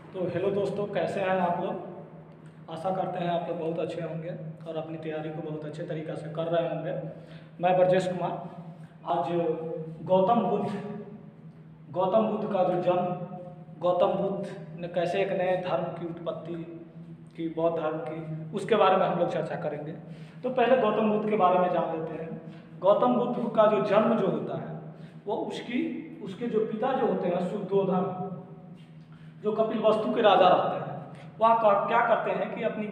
तो हेलो दोस्तों, कैसे हैं आप लोग। आशा करते हैं आप लोग बहुत अच्छे होंगे और अपनी तैयारी को बहुत अच्छे तरीक़ा से कर रहे होंगे। मैं ब्रजेश कुमार आज गौतम बुद्ध का जो जन्म, गौतम बुद्ध ने कैसे एक नए धर्म की उत्पत्ति की, बौद्ध धर्म की, उसके बारे में हम लोग चर्चा करेंगे। तो पहले गौतम बुद्ध के बारे में जान लेते हैं। गौतम बुद्ध का जो जन्म जो होता है वो उसके जो पिता जो होते हैं शुद्धोधन, जो कपिलवस्तु के राजा रहते हैं, वह क्या करते हैं कि अपनी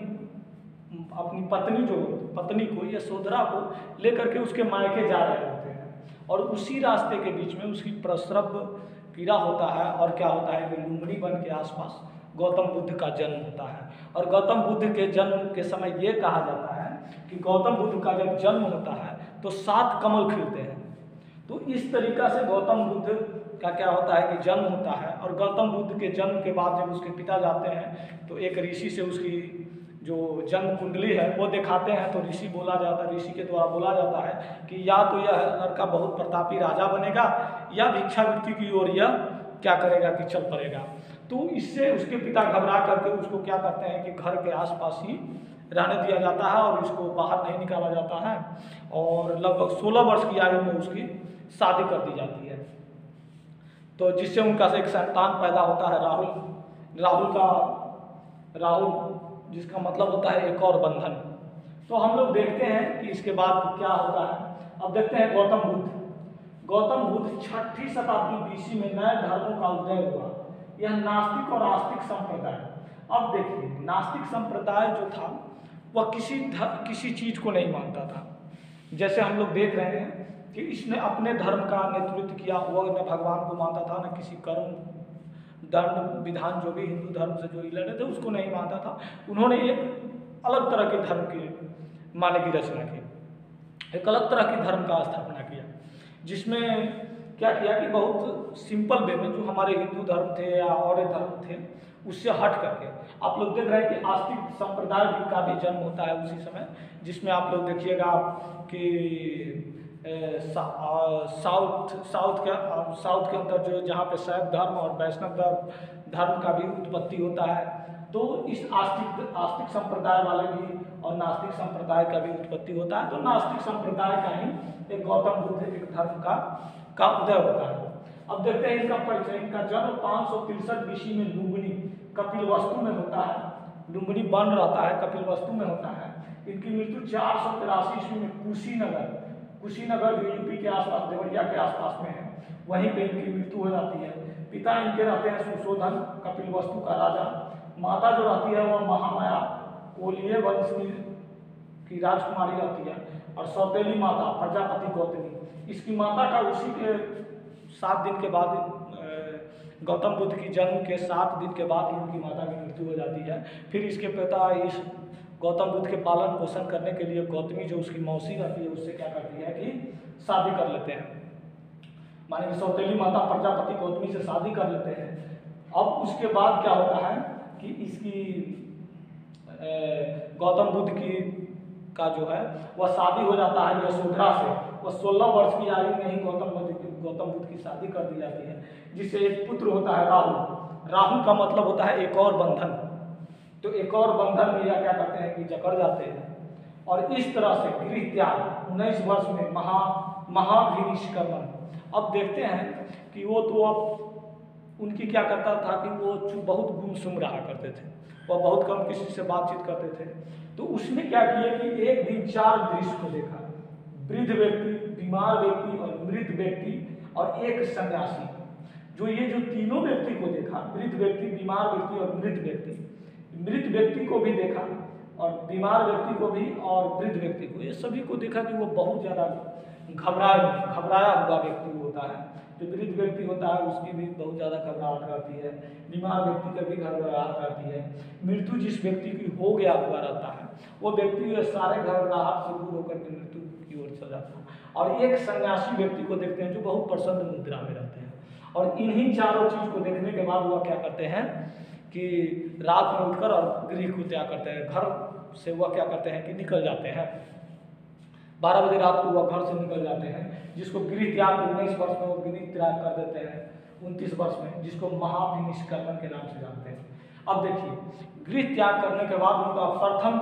पत्नी को यशोधरा को लेकर के उसके मायके जा रहे होते हैं और उसी रास्ते के बीच में उसकी प्रसव पीड़ा होता है और क्या होता है कि लुम्बिनी वन के आसपास गौतम बुद्ध का जन्म होता है। और गौतम बुद्ध के जन्म के समय ये कहा जाता है कि गौतम बुद्ध का जब जन्म होता है तो 7 कमल खिलते हैं। तो इस तरीक़ा से गौतम बुद्ध का क्या होता है कि जन्म होता है। और गौतम बुद्ध के जन्म के बाद जब उसके पिता जाते हैं तो एक ऋषि से उसकी जो जन्म कुंडली है वो दिखाते हैं, तो ऋषि के द्वारा बोला जाता है कि या तो यह लड़का बहुत प्रतापी राजा बनेगा या भिक्षावृत्ति की ओर यह क्या करेगा कि चल पड़ेगा। तो इससे उसके पिता घबरा करके उसको क्या करते हैं कि घर के आसपास ही रहने दिया जाता है और इसको बाहर नहीं निकाला जाता है। और लगभग 16 वर्ष की आयु में उसकी शादी कर दी जाती है, तो जिससे उनका से एक संतान पैदा होता है राहुल, जिसका मतलब होता है एक और बंधन। तो हम लोग देखते हैं कि इसके बाद क्या होता है। अब देखते हैं गौतम बुद्ध 6ठी शताब्दी बीसी में नए धर्मों का उदय हुआ। यह नास्तिक और आस्तिक संप्रदाय। अब देखिए, नास्तिक संप्रदाय जो था वह किसी चीज़ को नहीं मानता था। जैसे हम लोग देख रहे हैं कि इसने अपने धर्म का नेतृत्व किया, वह न भगवान को मानता था, न किसी कर्म दंड विधान जो भी हिंदू धर्म से जो रिलेटेड थे उसको नहीं मानता था। उन्होंने एक अलग तरह के धर्म की माने की रचना की, एक अलग तरह की धर्म का स्थापना किया, जिसमें क्या किया कि बहुत सिंपल वे में जो हमारे हिंदू धर्म थे या और धर्म थे उससे हट करके आप लोग देख रहे हैं कि आस्तिक संप्रदाय का भी जन्म होता है उसी समय, जिसमें आप लोग देखिएगा कि साउथ के अंदर जो जहाँ पे शैव धर्म और वैष्णव धर्म का भी उत्पत्ति होता है। तो इस आस्तिक संप्रदाय वाले भी और नास्तिक संप्रदाय का भी उत्पत्ति होता है। तो नास्तिक संप्रदाय का ही एक गौतम बुद्ध एक धर्म का उदय होता है। अब देखते हैं इनका परिचय। इनका जन्म 563 बीसी में लुम्बिनी कपिलवस्तु में होता है। लुम्बिनी वन रहता है, कपिलवस्तु में होता है। इनकी मृत्यु 483 ईस्वी में कुशीनगर जो यूपी के आसपास देवरिया के आसपास में है, वहीं पे इनकी मृत्यु हो जाती है। पिता इनके रहते हैं सुशोधन, कपिलवस्तु का राजा। माता जो रहती है वह महामाया कोलीय वंश की राजकुमारी रहती है और सौतेली माता प्रजापति गौतमी। इसकी माता का उसी के 7 दिन के बाद, गौतम बुद्ध की जन्म के 7 दिन के बाद ही उनकी माता की मृत्यु हो जाती है। फिर इसके पिता इस गौतम बुद्ध के पालन पोषण करने के लिए गौतमी जो उसकी मौसी रहती है उससे क्या करती है कि शादी कर लेते हैं, माने कि सौतेली माता प्रजापति गौतमी से शादी कर लेते हैं। अब उसके बाद क्या होता है कि इसकी गौतम बुद्ध की का जो है वह शादी हो जाता है यशोधरा से। वह 16 वर्ष की आयु में ही गौतम बुद्ध की शादी कर दी जाती है, जिससे एक पुत्र होता है राहुल का मतलब होता है एक और बंधन। तो एक और बंधन में यह क्या करते हैं कि जकड़ जाते हैं और इस तरह से गृह त्याग 19 वर्ष में महाभिनिष्क्रमण। अब देखते हैं कि वो तो अब उनकी क्या करता था कि वो बहुत गुमसुम रहा करते थे, वह बहुत कम किसी से बातचीत करते थे। तो उसने क्या किया कि एक दिन 4 दृश्य को देखा, वृद्ध व्यक्ति, बीमार व्यक्ति और मृत व्यक्ति और एक सन्यासी। जो तीनों व्यक्ति को देखा, वृद्ध व्यक्ति, बीमार व्यक्ति और मृत व्यक्ति को भी देखा और बीमार व्यक्ति को भी और वृद्ध व्यक्ति को, ये सभी को देखा कि वो बहुत ज़्यादा घबराया हुआ व्यक्ति होता है। जो वृद्ध व्यक्ति होता है उसकी भी बहुत ज़्यादा घबराहट रहती है, बीमार व्यक्ति का भी घबराहट रहती है, मृत्यु जिस व्यक्ति की हो गया हुआ रहता है वो व्यक्ति सारे घबराहट से दूर होकर के मृत्यु की ओर चला जाता है। और एक सन्यासी व्यक्ति को देखते हैं जो बहुत प्रसन्न मुद्रा में रहते हैं। और इन्हीं चारों चीज़ को देखने के बाद वह क्या करते हैं कि रात में उठकर और गृह को त्याग करते हैं, घर से वह क्या करते हैं कि निकल जाते हैं। 12 बजे रात को वह घर से निकल जाते हैं, जिसको गृह त्याग 19 वर्ष में वो गृह त्याग कर देते हैं 29 वर्ष में, जिसको महाभिनिष्क्रमण के नाम से जानते हैं। अब देखिए, गृह त्याग करने के बाद उनका प्रथम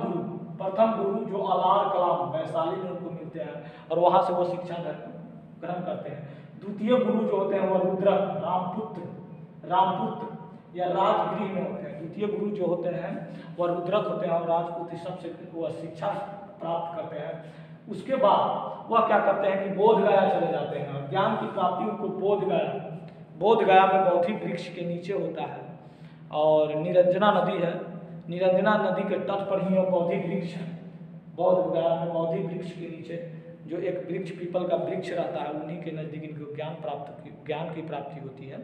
गुरु जो अलार कलाम वैशाली में उनको मिलते हैं और वहाँ से वो शिक्षा ग्रहण करते हैं। द्वितीय गुरु जो होते हैं वो रुद्रक रामपुत्र या राजगृह में होते हैं। द्वितीय गुरु जो होते हैं वह रुद्रक होते हैं और राजपुत्र सबसे वह शिक्षा प्राप्त करते हैं। उसके बाद वह क्या करते हैं कि बोध गया चले जाते हैं और ज्ञान की प्राप्ति उनको बोध गया में बोधि वृक्ष के नीचे होता है और निरंजना नदी है। निरंजना नदी के तट पर ही वह बोधि वृक्ष है। बोध गया में बोधि वृक्ष के नीचे जो एक वृक्ष पीपल का वृक्ष रहता है, उन्हीं के नज़दीक इनको ज्ञान की प्राप्ति होती है।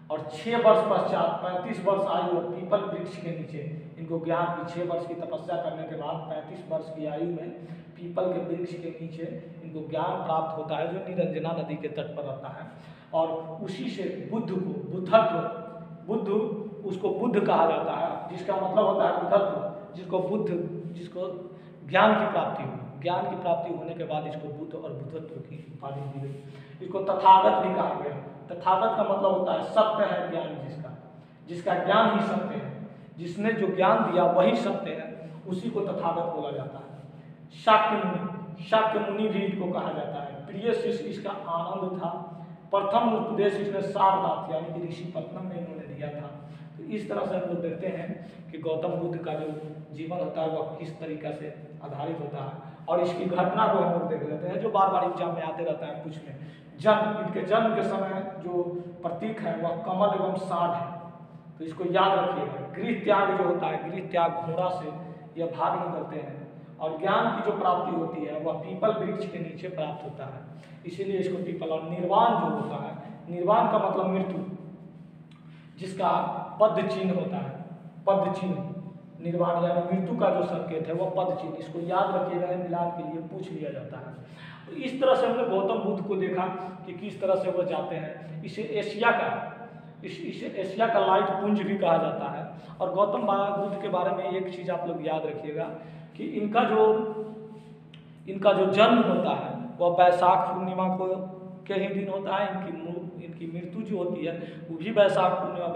और 6 वर्ष पश्चात 35 वर्ष आयु और पीपल वृक्ष के नीचे इनको ज्ञान की 6 वर्ष की तपस्या करने के बाद 35 वर्ष की आयु में पीपल के वृक्ष के नीचे इनको ज्ञान प्राप्त होता है जो निरंजना नदी के तट पर रहता है। और उसी से उसको बुद्ध कहा जाता है, जिसका मतलब होता है बुद्धत्व, जिसको ज्ञान की प्राप्ति हुई। ज्ञान की प्राप्ति होने के बाद इसको बुद्ध और बुद्धत्व की उपाधि दी गई। इसको तथागत भी कहा गया। तथागत का मतलब होता है सत्य है ज्ञान, जिसका ज्ञान ही सत्य है, जिसने जो ज्ञान दिया वही सत्य है, उसी को तथागत बोला जाता है। शाक्य मुनि भी इसको कहा जाता है। प्रिय शिष्य इसका आनंद था। प्रथम उपदेश इसने सारनाथ यानी कि ऋषिपत्तनम में इन्होंने दिया था। तो इस तरह से हम लोग देखते हैं कि गौतम बुद्ध का जो जीवन होता है वह किस तरीका से आधारित होता है। और इसकी घटना को हम लोग देख लेते हैं जो बार बार एग्जाम में आते रहता है कुछ में। इनके जन्म के समय जो प्रतीक है वह कमल एवं साढ़ है, तो इसको याद रखिएगा। गृह त्याग जो होता है, गृह त्याग घोड़ा से यह भाग निकलते हैं और ज्ञान की जो प्राप्ति होती है वह पीपल वृक्ष के नीचे प्राप्त होता है, इसीलिए इसको पीपल। और निर्वाण जो होता है, निर्वाण का मतलब मृत्यु, जिसका पद चिन्ह होता है। पद चिन्ह निर्वाण यानी मृत्यु का जो संकेत है वह पद चिन्ह, इसको याद रखिएगा, मिलान के लिए पूछ लिया जाता है। तो इस तरह से हमने गौतम बुद्ध को देखा कि किस तरह से वह जाते हैं। इसे एशिया का लाइट पुंज भी कहा जाता है। और गौतम बुद्ध के बारे में एक चीज़ आप लोग याद रखिएगा कि इनका जो जन्म होता है वह वैशाख पूर्णिमा को के ही दिन होता है। इनकी मृत्यु जो होती है वो भी वैशाख पूर्णिमा,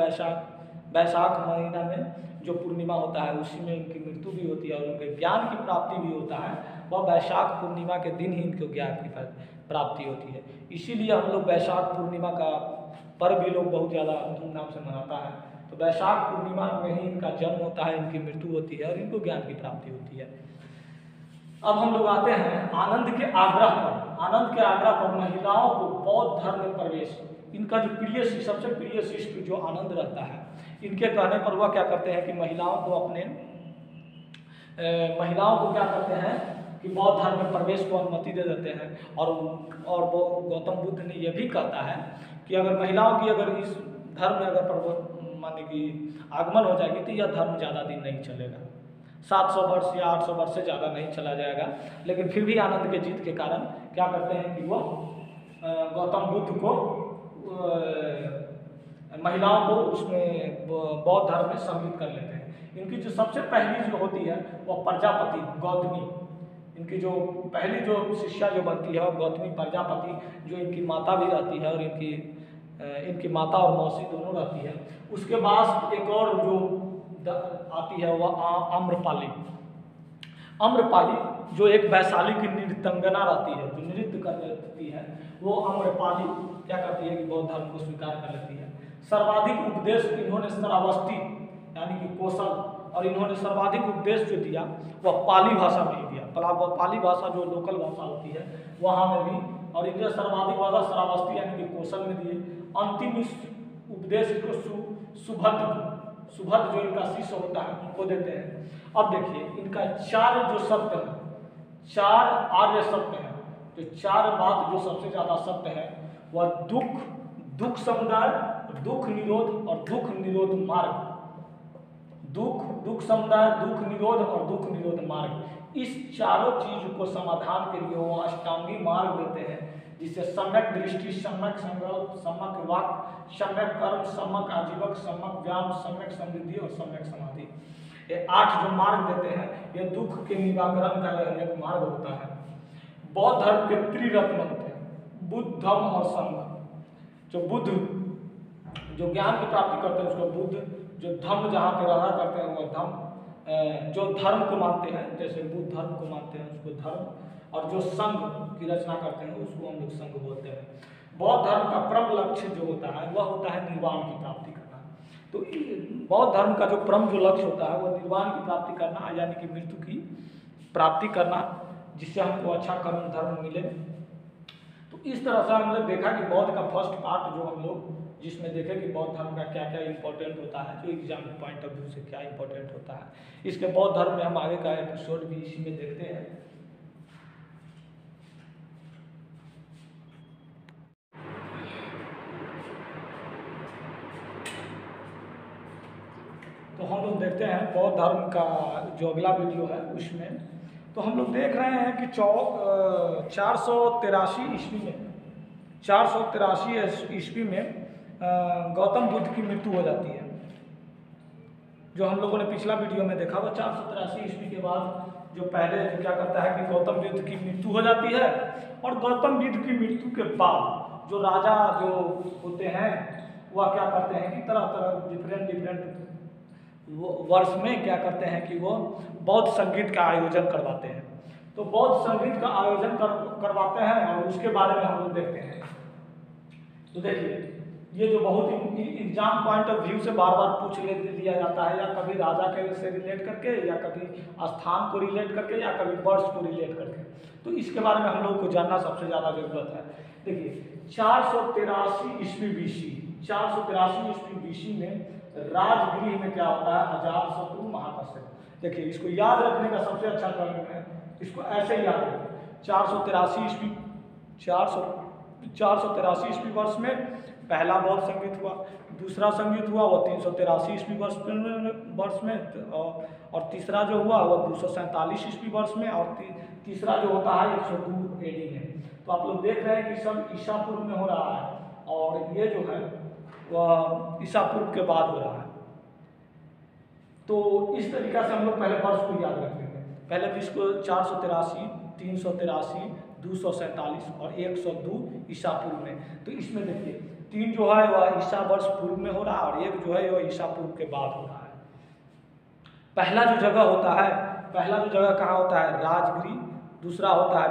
वैशाख महीना में जो पूर्णिमा होता है उसी में इनकी मृत्यु भी होती है। और उनके ज्ञान की प्राप्ति भी होता है वह वैशाख पूर्णिमा के दिन ही इनको ज्ञान की प्राप्ति होती है। इसीलिए हम लोग वैशाख पूर्णिमा का पर्व भी लोग बहुत ज़्यादा धूमधाम से मनाता है। तो वैशाख पूर्णिमा में ही इनका जन्म होता है, इनकी मृत्यु होती है और इनको ज्ञान की प्राप्ति होती है। अब हम लोग आते हैं आनंद के आग्रह पर महिलाओं को बौद्ध धर्म में प्रवेश। इनका जो सबसे प्रिय शिष्य जो आनंद रहता है, इनके कहने पर वह क्या करते हैं कि महिलाओं को क्या करते हैं कि बौद्ध धर्म में प्रवेश को अनुमति दे देते हैं। और वो गौतम बुद्ध ने यह भी कहता है कि अगर महिलाओं की अगर इस धर्म में अगर माने कि आगमन हो जाएगी तो यह धर्म ज़्यादा दिन नहीं चलेगा, 700 वर्ष या 800 वर्ष से ज़्यादा नहीं चला जाएगा। लेकिन फिर भी आनंद के जीत के कारण क्या करते हैं कि वह गौतम बुद्ध को महिलाओं को उसमें बौद्ध धर्म में सम्मिलित कर लेते हैं। इनकी जो सबसे पहली जो होती है वह प्रजापति गौतमी, इनकी जो पहली जो शिष्या जो बनती है वह गौतमी प्रजापति, जो इनकी माता भी रहती है और इनकी माता और मौसी दोनों रहती है। उसके बाद एक और जो आती है वह आम्रपाली जो एक वैशाली की नृत्यंगना रहती है, जो नृत्य करती है, वो आम्रपाली क्या करती है कि बौद्ध धर्म को स्वीकार कर लेती है। सर्वाधिक उपदेश इन्होंने श्रावस्ती यानी कि कौशल, और इन्होंने सर्वाधिक उपदेश जो दिया वह पाली भाषा में ही दिया। पाली भाषा जो लोकल भाषा होती है वहाँ में भी, और इनके सर्वाधिक भाषा श्रावस्ती यानी कि कौशल में दिए। अंतिम उपदेश इसको सुभद्र जो इनका शिष्य होता है उनको देते हैं। अब देखिए इनका 4 जो सत्य है, 4 आर्य सत्य है। जो 4 बात जो सबसे ज़्यादा सत्य है वह दुख समुदाय, दुख निरोध और दुख निरोध मार्ग। दुख समुदाय, दुख निरोध और दुख निरोध मार्ग, इस चारों चीज को समाधान के लिए वो अष्टांगी मार्ग देते हैं, जिससे सम्यक दृष्टि, सम्यक संकल्प, सम्यक वाक्य, सम्यक कर्म, सम्यक आजीवक, सम्यक व्यायाम, सम्यक समृद्धि और सम्यक समाधि। ये 8 जो मार्ग देते हैं ये दुख के निराकरण का एक मार्ग होता है। बौद्ध धर्म के त्रिरत्न होते हैं, बुद्ध, धम्म और संघ। जो बुद्ध जो ज्ञान की प्राप्ति करते हैं उसको बुद्ध, जो धम्म जहाँ पे रहा करते हैं वह धम्म, जो धर्म को मानते हैं जैसे बुद्ध धर्म को मानते हैं उसको धर्म, और जो संघ की रचना करते हैं उसको हम लोग संघ बोलते हैं। बौद्ध धर्म का परम लक्ष्य जो होता है वह होता है निर्वाण की प्राप्ति करना। तो बौद्ध धर्म का जो परम जो लक्ष्य होता है वह निर्वाण की प्राप्ति करना, यानी कि मृत्यु की प्राप्ति करना, जिससे हमको अच्छा कर्म धर्म मिले। तो इस तरह से हमने देखा कि बौद्ध का फर्स्ट पार्ट जो हम लोग जिसमें देखें कि बौद्ध धर्म का क्या क्या इंपॉर्टेंट होता है, जो एग्जाम के पॉइंट ऑफ व्यू से क्या इंपॉर्टेंट होता है, इसके बौद्ध धर्म में हम आगे का एपिसोड भी इसी में देखते हैं। तो हम लोग देखते हैं बौद्ध धर्म का जो अगला वीडियो है उसमें। तो हम लोग देख रहे हैं कि 483 ईस्वी में 483 ईस्वी में गौतम बुद्ध की मृत्यु हो जाती है। जो हम लोगों ने पिछला वीडियो में देखा वो 483 ईस्वी के बाद जो पहले जो क्या करता है कि गौतम बुद्ध की मृत्यु हो जाती है, और गौतम बुद्ध की मृत्यु के बाद जो राजा जो होते हैं वह क्या करते हैं कि तरह तरह डिफरेंट वर्ष में क्या करते हैं कि वो बौद्ध संगीत का आयोजन करवाते हैं। तो बौद्ध संगीत का आयोजन करवाते हैं और उसके बारे में हम लोग देखते हैं। तो देखिए ये जो बहुत ही एग्जाम पॉइंट ऑफ व्यू से बार बार पूछ लिया जाता है, या कभी राजा के से रिलेट करके, या कभी स्थान को रिलेट करके, या कभी वर्ष को रिलेट करके। तो इसके बारे में हम लोग को जानना सबसे ज़्यादा जरूरत है। देखिए 483 ईस्वी बीसी 483 ईस्वी बीसी में राजगृह में क्या होता है, अजातशत्रु महाकश्यप। देखिए इसको याद रखने का सबसे अच्छा क्रम है, इसको ऐसे ही याद रखें। 483 ईस्वी 483 ईस्वी वर्ष में पहला बौद्ध संगीत हुआ, दूसरा संगीत हुआ वो 383 ईस्वी वर्ष में, और तीसरा जो हुआ वो 247 ईस्वी वर्ष में, और तीसरा जो होता है 102 AD में। तो आप लोग देख रहे हैं कि सब ईसा पूर्व में हो रहा है, और ये जो है वह ईसा पूर्व के बाद हो रहा है। तो इस तरीक़ा से हम लोग पहले वर्ष को याद रखेंगे। पहले इसको 483, 383, 247 और 102 ईसा पूर्व में। तो इसमें देखिए 3 जो है वह ईसा वर्ष पूर्व में हो रहा है, और 1 जो है वह ईसा पूर्व के बाद हो रहा है। पहला जो जगह होता है, पहला जो जगह कहाँ होता है, राजगृह। दूसरा होता है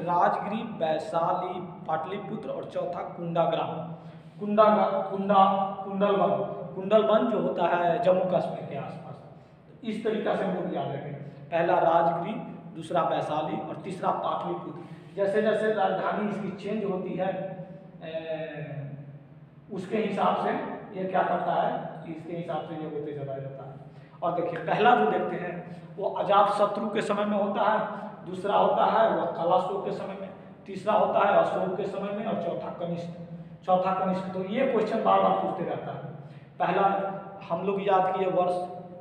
राजगृह, वैशाली, पाटलिपुत्र, और चौथा कुंडाग्राम, कुंडलवन जो होता है जम्मू कश्मीर के आसपास। इस तरीक़ा से हम लोग याद रखें, पहला राजगृह, दूसरा वैशाली, और तीसरा पाटलिपुत्र। जैसे जैसे राजधानी इसकी चेंज होती है उसके हिसाब से ये क्या करता है, इसके हिसाब से ये होते चला जाता है। और देखिए पहला जो देखते हैं वो अजातशत्रु के समय में होता है, दूसरा होता है वह कलाशोक के समय में, तीसरा होता है अशोक के समय में, और चौथा कनिष्क। तो ये क्वेश्चन बार बार पूछते रहता है। पहला हम लोग याद किए वर्ष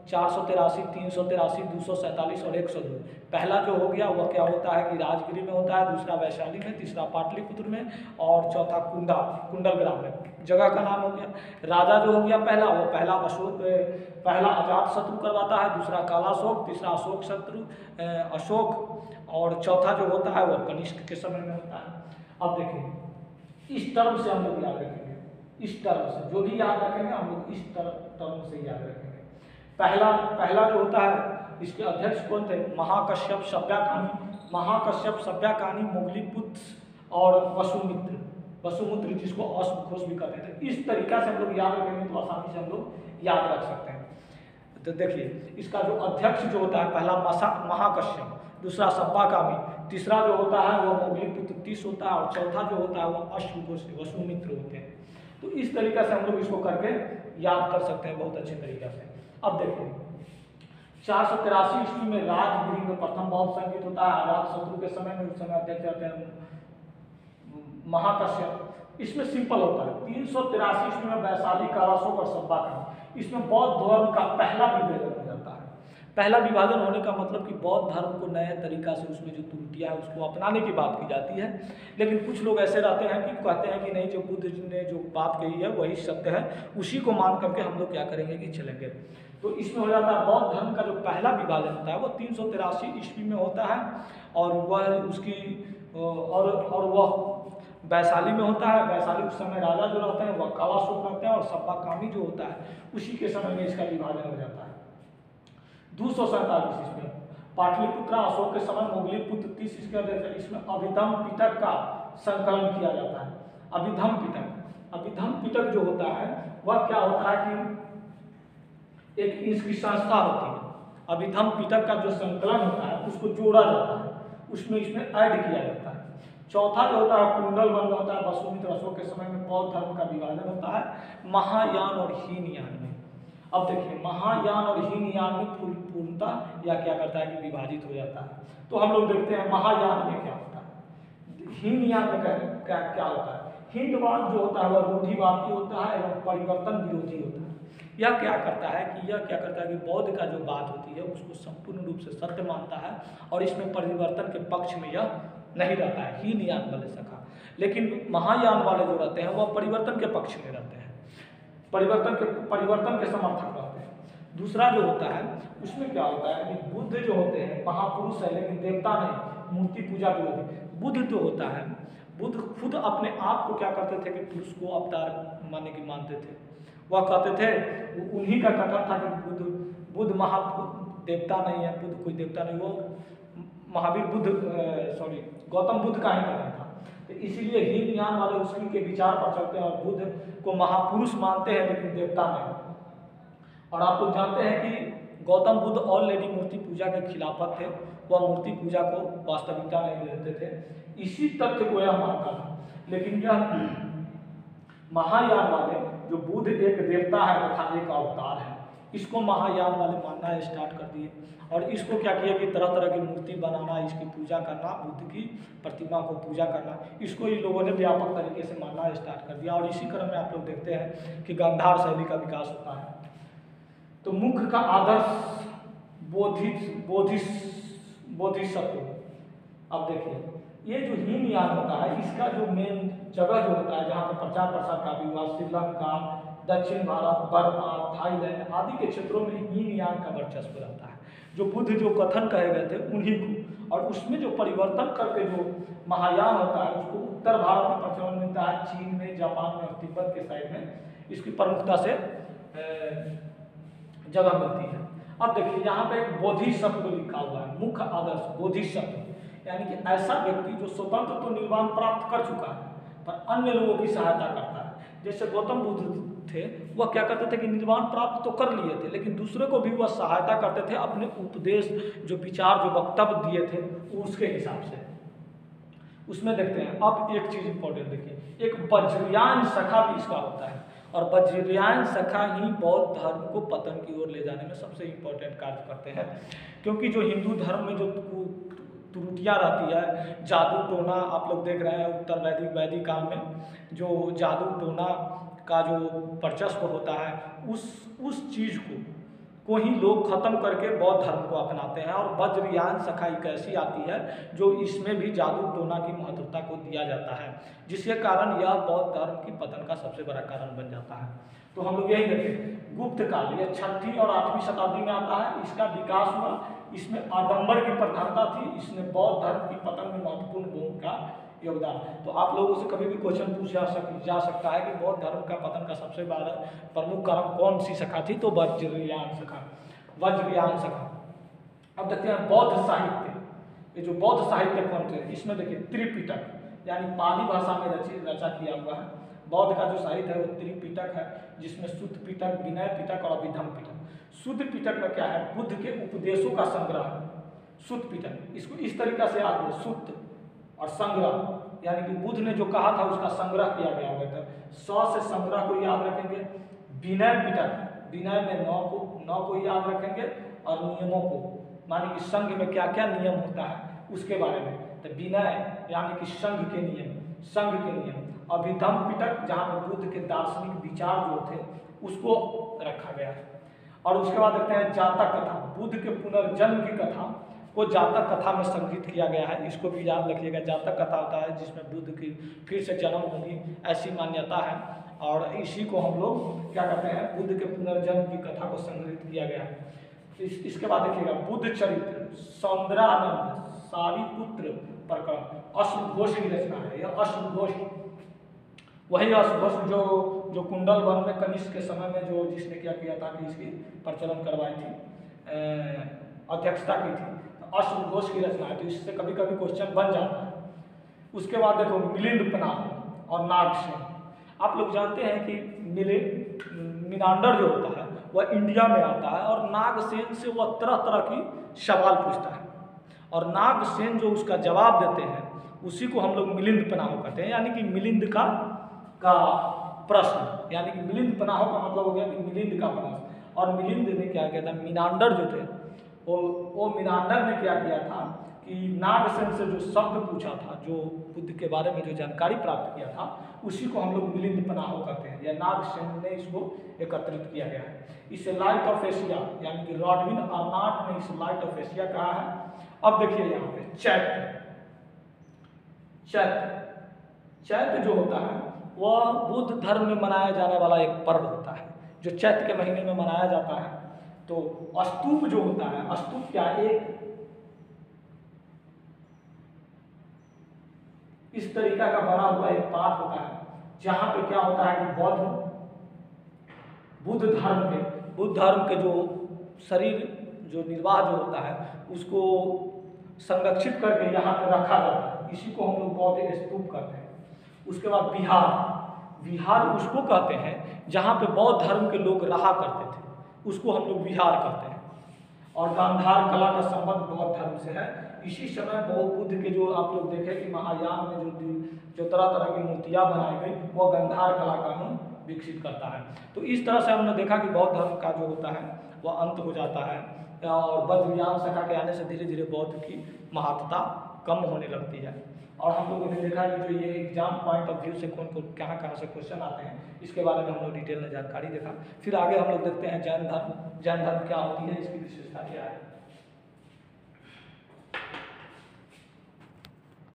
483, 383, 247 और 102। पहला जो हो गया वह क्या होता है कि राजगृह में होता है, दूसरा वैशाली में, तीसरा पाटलिपुत्र में, और चौथा कुंडलग्राम में। जगह का नाम हो गया। राजा जो हो गया पहला, वो पहला अजातशत्रु करवाता है, दूसरा कालाशोक, तीसरा अशोक, और चौथा जो होता है वह कनिष्क के समय में होता है। अब देखिए इस टर्म से हम लोग याद रखेंगे, इस टर्म से जो भी याद रखेंगे हम लोग इस टर्म से याद रखेंगे। पहला जो होता है इसके अध्यक्ष कौन थे, महाकश्यप सभ्याकानी, मोगलीपुत्र और वसुमित्र जिसको अश्वघोष भी कहते थे। इस तरीका से हम लोग याद रखेंगे तो आसानी से हम लोग याद रख सकते हैं। तो देखिए इसका जो अध्यक्ष जो होता है, पहला महाकश्यप, दूसरा सभ्याकामी, तीसरा जो होता है वो मोगलीपुत्र 30 होता है, और चौथा जो होता है वो अश्वघोष वसुमित्र होते हैं। तो इस तरीका से हम लोग इसको करके याद कर सकते हैं बहुत अच्छे तरीके से। अब देखिए 483 ईस्वी में राजगृह में प्रथम बौद्ध संगीत होता है, अजातशत्रु के समय में। उस समय अध्यक्ष रहते हैं महाकश्यप। इसमें सिंपल होता है। 383 ईस्वी में वैशाली, कालाशोक और सभ्याकानी, इसमें बौद्ध धर्म का पहला विभाजन हो जाता है। पहला विभाजन होने का मतलब कि बौद्ध धर्म को नए तरीका से उसमें जो त्रुटियाँ है उसको अपनाने की बात की जाती है। लेकिन कुछ लोग ऐसे रहते हैं कि कहते हैं कि नहीं, जो बुद्ध जी ने जो बात कही है वही सत्य है, उसी को मान करके हम लोग क्या करेंगे कि चलेंगे। तो इसमें हो जाता है बौद्ध धर्म का जो पहला विभाजन होता है वो 383 ईस्वी में होता है, और वह उसकी और वैशाली में होता है। वैशाली उस समय राजा जो रहते हैं वह कालाशोक रहते हैं, और सब्बाकामी जो होता है उसी के समय में इसका विभाजन हो जाता है। 247 ईस्वी में पाटलिपुत्र अशोक के समय मुगली पुत्र 30 ईस्वी का, इसमें अभिधम पिटक का संकलन किया जाता है। अभिधम पिटक जो होता है वह क्या होता है कि एक इसकी संस्था होती है। अभिधम पिटक का जो संकलन होता है उसको जोड़ा जाता है, उसमें इसमें ऐड किया जाता है। चौथा जो होता है कुंडल वन में होता है। वसुमित्र अशोक के समय में बौद्ध धर्म का विभाजन होता है महायान और हीनयान में। अब देखिए महायान और हीनयान में पूर्णता या क्या करता है कि विभाजित हो जाता है। तो हम लोग देखते हैं महायान में क्या होता है, हीनयान में क्या होता है। हिंदवाद जो होता है वह रूढ़िवादी होता है एवं परिवर्तन विरोधी होता है। यह क्या करता है कि बौद्ध का जो बात होती है उसको संपूर्ण रूप से सत्य मानता है और इसमें परिवर्तन के पक्ष में यह नहीं रहता है, हीनयान वाले शाखा। लेकिन महायान वाले जो रहते हैं वह परिवर्तन के पक्ष में रहते हैं, परिवर्तन के समर्थक रहते हैं। दूसरा जो होता है उसमें क्या होता है कि बुद्ध जो होते हैं महापुरुष है लेकिन देवता नहीं, मूर्ति पूजा विरोधी। बुद्ध जो होता है, बुद्ध खुद अपने आप को क्या करते थे कि पुरुष को अवतार मानते थे। वह कहते थे, उन्हीं का कथन था कि बुद्ध देवता नहीं है, बुद्ध कोई देवता नहीं, वो गौतम बुद्ध का ही कथन था। तो इसीलिए हीनयान वाले उसी के विचार पर चलते हैं और बुद्ध को महापुरुष मानते हैं लेकिन देवता नहीं। और आप लोग जानते हैं कि गौतम बुद्ध ऑलरेडी मूर्ति पूजा के खिलाफत थे, वह मूर्ति पूजा को वास्तविकता नहीं लेते थे, इसी तथ्य को यह मानता था। लेकिन यह महायान वाले जो बुद्ध एक देवता है तथा एक अवतार है, इसको महायान वाले मानना स्टार्ट कर दिए और इसको क्या किया कि तरह तरह की मूर्ति बनाना, इसकी पूजा करना, बुद्ध की प्रतिमा को पूजा करना, इसको इन लोगों ने व्यापक तरीके से मानना स्टार्ट कर दिया। और इसी क्रम में आप लोग देखते हैं कि गांधार शैली का विकास होता है। तो मुख्य का आदर्श बोधिसत्व। अब देखिए ये जो हीनयान होता है इसका जो मेन जगह जो होता है जहाँ पर प्रचार प्रसार का भी हुआ, श्रीलंका, दक्षिण भारत, बर्मा, थाईलैंड आदि के क्षेत्रों में हीनयान का वर्चस्व रहता है। जो बुद्ध जो कथन कहे गए थे उन्हीं को, और उसमें जो परिवर्तन करके जो महायान होता है उसको उत्तर भारत में प्रचलन मिलता है, चीन में, जापान में और तिब्बत के साइड में इसकी प्रमुखता से जगह मिलती है। अब देखिए यहाँ पे एक बोधिसत्व लिखा हुआ है, मुख्य आदर्श बोधिसत्व, यानी कि ऐसा व्यक्ति जो स्वतंत्र तो निर्वाण प्राप्त कर चुका है पर अन्य लोगों की सहायता करता है। जैसे गौतम बुद्ध थे, वह क्या करते थे कि निर्वाण प्राप्त तो कर लिए थे लेकिन दूसरे को भी वह सहायता करते थे अपने उपदेश, जो विचार, जो वक्तव्य दिए थे उसके हिसाब से। उसमें देखते हैं अब एक चीज इंपॉर्टेंट देखिए, एक वज्रयान शाखा भी इसका होता है और वज्रयान शाखा ही बौद्ध धर्म को पतन की ओर ले जाने में सबसे इम्पोर्टेंट कार्य करते हैं। क्योंकि जो हिंदू धर्म में जो त्रुटियाँ रहती है, जादू टोना, आप लोग देख रहे हैं उत्तर वैदिक काल में जो जादू टोना का जो वर्चस्व होता है उस चीज़ को ही लोग खत्म करके बौद्ध धर्म को अपनाते हैं। और वज्रयान शाखा एक ऐसी आती है जो इसमें भी जादू टोना की महत्वता को दिया जाता है, जिसके कारण यह बौद्ध धर्म की पतन का सबसे बड़ा कारण बन जाता है। तो हम लोग यही देखें, गुप्त काल यह 6वीं और 8वीं शताब्दी में आता है, इसका विकास हुआ, इसमें आडंबर की प्रधानता थी, इसने बौद्ध धर्म की पतन में महत्वपूर्ण भूमिका योगदान। तो आप लोगों से कभी भी क्वेश्चन पूछा जा सकता है कि बौद्ध धर्म का पतन का सबसे बड़ा प्रमुख कारण कौन सी शाखा थी, तो वज्रयान शाखा। अब देखते हैं बौद्ध साहित्य। ये जो बौद्ध साहित्य कौन थे, इसमें देखिए त्रिपिटक यानी पाली भाषा में रचा किया हुआ है। बौद्ध का जो साहित्य है वो त्रिपिटक है, जिसमें शुद्ध पिटक, विनय पिटक और अभिधम पिटक। शुद्ध पिटक में क्या है, बुद्ध के उपदेशों का संग्रह है शुद्ध पिटक। इसको इस तरीका से याद है, शुद्ध और संग्रह, यानी कि बुद्ध ने जो कहा था उसका संग्रह किया गया हुआ था। 100 से संग्रह को याद रखेंगे। विनय पिटक, विनय में 9 को याद रखेंगे और नियमों को, माने कि संघ में क्या क्या नियम होता है उसके बारे में। तो विनय यानी कि संघ के नियम। अभिधम पिटक जहाँ पर बुद्ध के दार्शनिक विचार जो थे उसको रखा गया है। और उसके बाद देखते हैं जातक कथा, बुद्ध के पुनर्जन्म की कथा को जातक कथा में संग्रहित किया गया है। इसको भी याद रखिएगा, जातक कथा होता है जिसमें बुद्ध की फिर से जन्म होगी ऐसी मान्यता है, और इसी को हम लोग क्या करते हैं, बुद्ध के पुनर्जन्म की कथा को संग्रहित किया गया है। इसके बाद देखिएगा बुद्ध चरित्र, सौंदरानंद, सारिपुत्र प्रकरण, अश्वघोष की रचना है। यह अश्वघोष वही अश्वभस्म जो जो कुंडल वन में कनिष्क के समय में जो जिसने क्या किया था कि इसकी प्रचलन करवाई थी, अध्यक्षता की थी, अश्वघोष की रचना है, तो इससे कभी कभी क्वेश्चन बन जाता है। उसके बाद देखो मिलिंद पनाह और नागसेन। आप लोग जानते हैं कि मिनांडर जो होता है वह इंडिया में आता है और नागसेन से वह तरह तरह की सवाल पूछता है, और नागसेन जो उसका जवाब देते हैं उसी को हम लोग मिलिंद पनाह कहते हैं, यानी कि मिलिंद का प्रश्न, यानी कि मिलिंद पनाह का मतलब हो गया कि मिलिंद का प्रश्न। और मिलिंद ने क्या किया था, मिनांडर जो थे वो मिनांडर ने क्या किया था कि नागसेन से जो शब्द पूछा था, जो बुद्ध के बारे में जो जानकारी प्राप्त किया था, उसी को हम लोग मिलिंद पनाह कहते हैं, या नागसेन ने इसको एकत्रित किया गया है। इसे लाइट ऑफ एशिया, यानी कि रॉडविन अर्नाट ने इसे लाइट ऑफ एशिया कहा है। अब देखिए यहाँ पे चैत्र जो होता है वह बुद्ध धर्म में मनाया जाने वाला एक पर्व होता है, जो चैत्र के महीने में मनाया जाता है। तो स्तूप जो होता है, स्तूप क्या, एक इस तरीका का बना हुआ एक पाठ होता है, जहां पे क्या होता है कि बुद्ध धर्म के जो शरीर जो निर्वाह जो होता है उसको संरक्षित करके यहाँ पे रखा जाता है, इसी को हम लोग बौद्ध स्तूप कहते हैं। उसके बाद विहार उसको कहते हैं जहाँ पे बौद्ध धर्म के लोग रहा करते थे, उसको हम लोग विहार कहते हैं। और गांधार कला का संबंध बौद्ध धर्म से है। इसी समय बौद्ध बुद्ध के जो आप लोग देखें कि महायान में जो तरह तरह की मूर्तियाँ बनाई गई, वह गांधार कला का हम विकसित करता है। तो इस तरह से हमने देखा कि बौद्ध धर्म का जो होता है वह अंत हो जाता है, और वज्रयान शाखा के आने से धीरे धीरे बौद्ध की महत्ता कम होने लगती है। और हम लोगों ने देखा कि जो ये एग्जाम पॉइंट ऑफ व्यू से कौन कहाँ से क्वेश्चन आते हैं, इसके बारे में हम लोग डिटेल में जानकारी देखा। फिर आगे हम लोग देखते हैं जैन धर्म क्या होती है, इसकी विशेषता क्या है।